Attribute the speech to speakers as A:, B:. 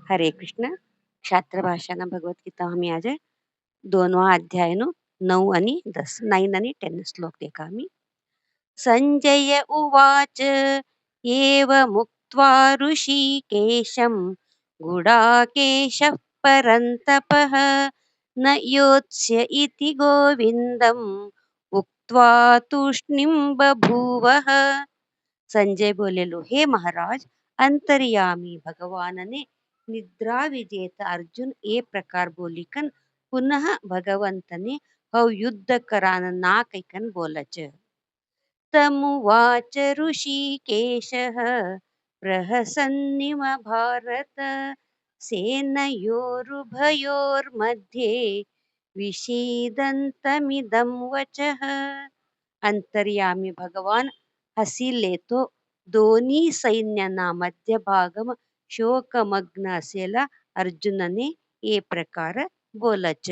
A: हरे कृष्ण. ક્ષાત્ર ભાષાના ભગવદ્ ગીતા અમે આજે 2वा अध्यायનું 9 आणि 10 9 आणि 10 श्लोक देखामि. सञ्जय उवाच एवमुक्त्वा ऋषिकेशं गुडाकेशः परन्तपः न योत्स्य इति गोविन्दम् उक्त्वा तूष्णीं बभूवः. संजय बोलेलो, हे महाराज, अंतर्यामी भगवानने निद्रा विजेता अर्जुन ए प्रकार बोलिकन पुनः भगवंतने हव युद्ध करान ना कैकन बोलच. तमुवाच ऋषिकेशः प्रहसन्निव भारत सेनयोरुभयोर्मध्ये विषीदन्तमिदं वचः. अंतर्यामी भगवान हसीले तो दोन्ही सैन्यांना मध्यभागम शोकमग्न असेला अर्जुनने ए प्रकार बोलच.